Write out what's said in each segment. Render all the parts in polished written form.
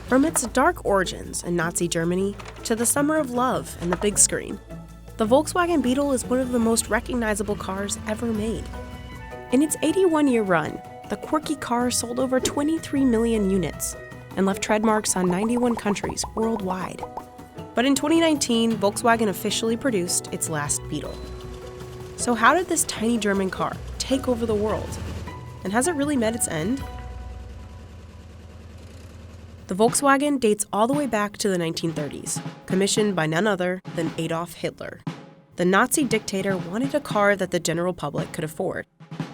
From its dark origins in Nazi Germany to the summer of love and the big screen, the Volkswagen Beetle is one of the most recognizable cars ever made. In its 81-year run, the quirky car sold over 23 million units and left tread marks on 91 countries worldwide. But in 2019, Volkswagen officially produced its last Beetle. So how did this tiny German car take over the world? And has it really met its end? The Volkswagen dates all the way back to the 1930s, commissioned by none other than Adolf Hitler. The Nazi dictator wanted a car that the general public could afford.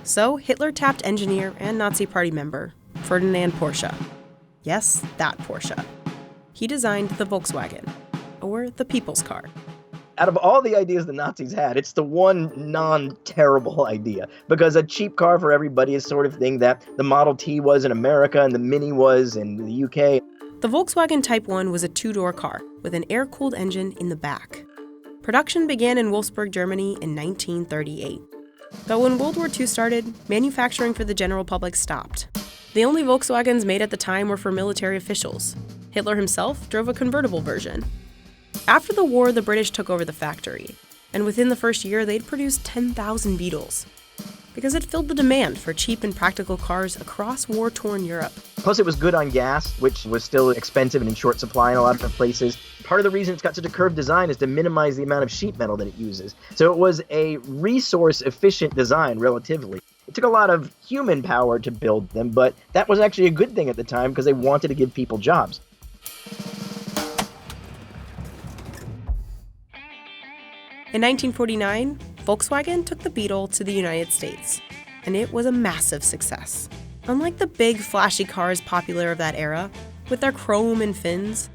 So Hitler tapped engineer and Nazi party member Ferdinand Porsche. Yes, that Porsche. He designed the Volkswagen, or the people's car. Out of all the ideas the Nazis had, it's the one non-terrible idea, because a cheap car for everybody is sort of thing that the Model T was in America and the Mini was in the UK. The Volkswagen Type 1 was a two-door car with an air-cooled engine in the back. Production began in Wolfsburg, Germany in 1938. But when World War II started, manufacturing for the general public stopped. The only Volkswagens made at the time were for military officials. Hitler himself drove a convertible version. After the war, the British took over the factory, and within the first year, they'd produced 10,000 Beetles, because it filled the demand for cheap and practical cars across war-torn Europe. Plus, it was good on gas, which was still expensive and in short supply in a lot of places. Part of the reason it's got such a curved design is to minimize the amount of sheet metal that it uses. So it was a resource-efficient design, relatively. It took a lot of human power to build them, but that was actually a good thing at the time because they wanted to give people jobs. In 1949, Volkswagen took the Beetle to the United States, and it was a massive success. Unlike the big, flashy cars popular of that era, with their chrome and fins,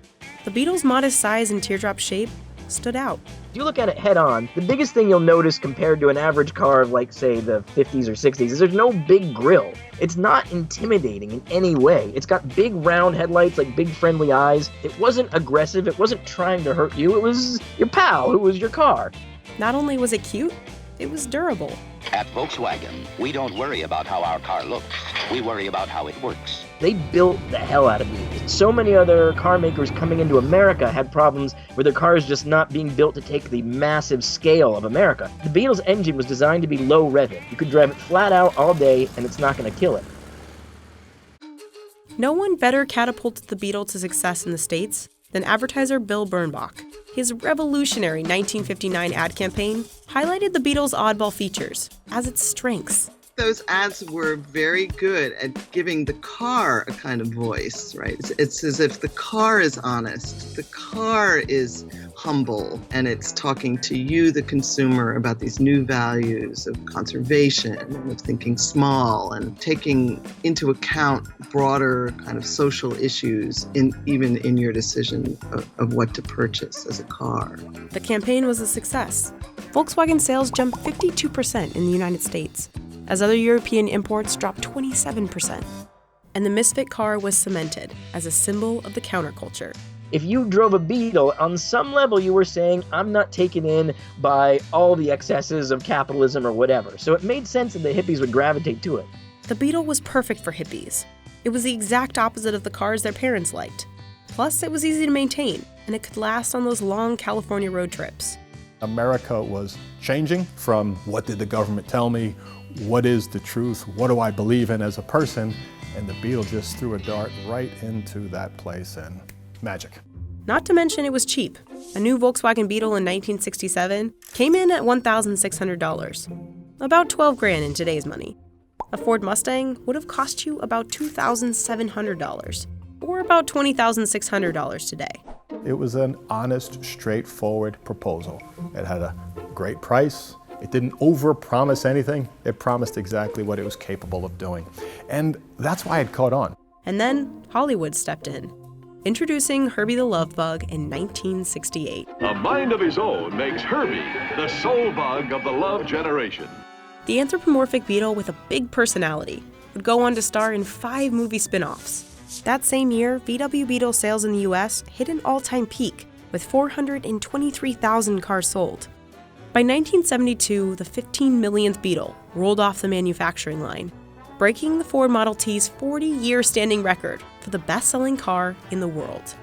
the Beetle's modest size and teardrop shape stood out. If you look at it head-on, the biggest thing you'll notice compared to an average car of, like, say, the 50s or 60s is there's no big grille. It's not intimidating in any way. It's got big round headlights, like big friendly eyes. It wasn't aggressive. It wasn't trying to hurt you. It was your pal who was your car. Not only was it cute, it was durable. At Volkswagen, we don't worry about how our car looks. We worry about how it works. They built the hell out of these. So many other car makers coming into America had problems with their cars just not being built to take the massive scale of America. The Beetle's engine was designed to be low revving. You could drive it flat out all day and it's not going to kill it. No one better catapulted the Beetle to success in the States than advertiser Bill Bernbach. His revolutionary 1959 ad campaign highlighted the Beetle's oddball features as its strengths. Those ads were very good at giving the car a kind of voice, right? It's as if the car is honest, the car is humble, and it's talking to you, the consumer, about these new values of conservation and of thinking small and taking into account broader kind of social issues even in your decision of what to purchase as a car. The campaign was a success. Volkswagen sales jumped 52% in the United States, as other European imports dropped 27%. And the misfit car was cemented as a symbol of the counterculture. If you drove a Beetle, on some level you were saying, I'm not taken in by all the excesses of capitalism or whatever. So it made sense that the hippies would gravitate to it. The Beetle was perfect for hippies. It was the exact opposite of the cars their parents liked. Plus, it was easy to maintain, and it could last on those long California road trips. America was changing from what did the government tell me, what is the truth, what do I believe in as a person, and the Beetle just threw a dart right into that place and magic. Not to mention it was cheap. A new Volkswagen Beetle in 1967 came in at $1,600, about $12,000 in today's money. A Ford Mustang would have cost you about $2,700, or about $20,600 today. It was an honest, straightforward proposal. It had a great price. It didn't over-promise anything. It promised exactly what it was capable of doing. And that's why it caught on. And then Hollywood stepped in, introducing Herbie the Love Bug in 1968. A mind of his own makes Herbie the soul bug of the love generation. The anthropomorphic Beetle with a big personality would go on to star in 5 movie spin-offs. That same year, VW Beetle sales in the US hit an all-time peak, with 423,000 cars sold. By 1972, the 15 millionth Beetle rolled off the manufacturing line, breaking the Ford Model T's 40-year standing record for the best-selling car in the world.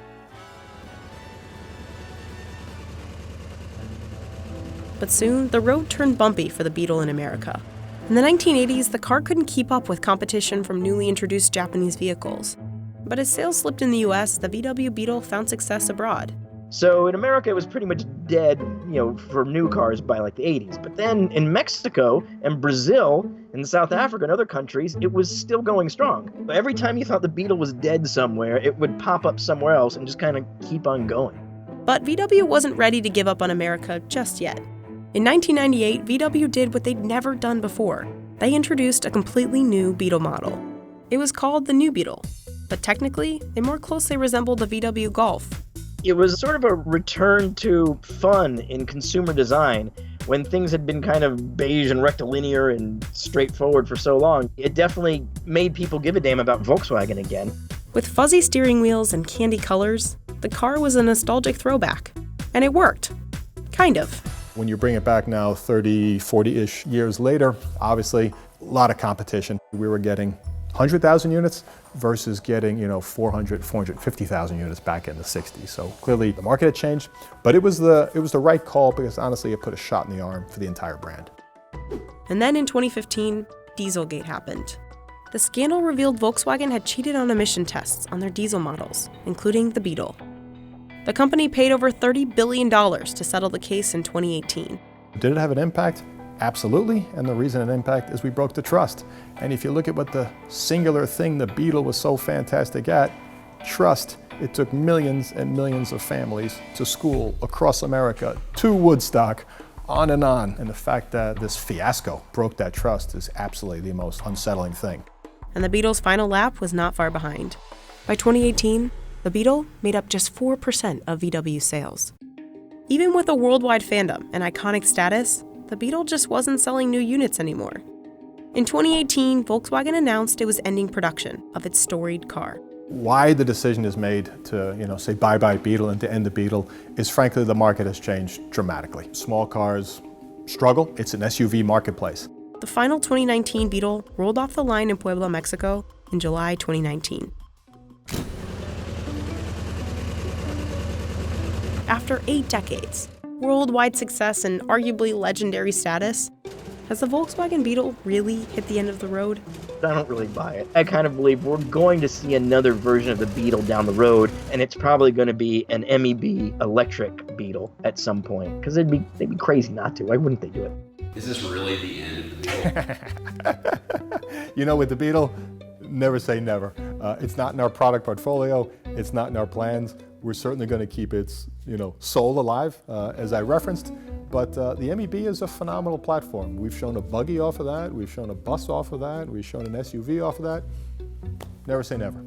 But soon, the road turned bumpy for the Beetle in America. In the 1980s, the car couldn't keep up with competition from newly introduced Japanese vehicles. But as sales slipped in the US, the VW Beetle found success abroad. So in America, it was pretty much dead, for new cars by like the 80s. But then in Mexico and Brazil and South Africa and other countries, it was still going strong. Every time you thought the Beetle was dead somewhere, it would pop up somewhere else and just kind of keep on going. But VW wasn't ready to give up on America just yet. In 1998, VW did what they'd never done before. They introduced a completely new Beetle model. It was called the New Beetle, but technically, it more closely resembled the VW Golf. It was sort of a return to fun in consumer design when things had been kind of beige and rectilinear and straightforward for so long. It definitely made people give a damn about Volkswagen again. With fuzzy steering wheels and candy colors, the car was a nostalgic throwback. And it worked. Kind of. When you bring it back now 30, 40-ish years later, obviously a lot of competition. We were getting 100,000 units versus getting, 400, 450,000 units back in the 60s. So clearly the market had changed, but it was the right call because honestly it put a shot in the arm for the entire brand. And then in 2015, Dieselgate happened. The scandal revealed Volkswagen had cheated on emission tests on their diesel models, including the Beetle. The company paid over $30 billion to settle the case in 2018. Did it have an impact? Absolutely, and the reason it impact is we broke the trust. And if you look at what the singular thing the Beetle was so fantastic at, trust, it took millions and millions of families to school across America, to Woodstock, on. And the fact that this fiasco broke that trust is absolutely the most unsettling thing. And the Beetle's final lap was not far behind. By 2018, the Beetle made up just 4% of VW's sales. Even with a worldwide fandom and iconic status, the Beetle just wasn't selling new units anymore. In 2018, Volkswagen announced it was ending production of its storied car. Why the decision is made to, say bye-bye Beetle and to end the Beetle is frankly the market has changed dramatically. Small cars struggle. It's an SUV marketplace. The final 2019 Beetle rolled off the line in Puebla, Mexico in July 2019. After 8 decades, worldwide success, and arguably legendary status, has the Volkswagen Beetle really hit the end of the road? I don't really buy it. I kind of believe we're going to see another version of the Beetle down the road, and it's probably going to be an MEB electric Beetle at some point, because they'd be crazy not to. Why wouldn't they do it? Is this really the end of the Beetle? With the Beetle, never say never. It's not in our product portfolio. It's not in our plans. We're certainly going to keep its, soul alive, as I referenced. But the MEB is a phenomenal platform. We've shown a buggy off of that. We've shown a bus off of that. We've shown an SUV off of that. Never say never.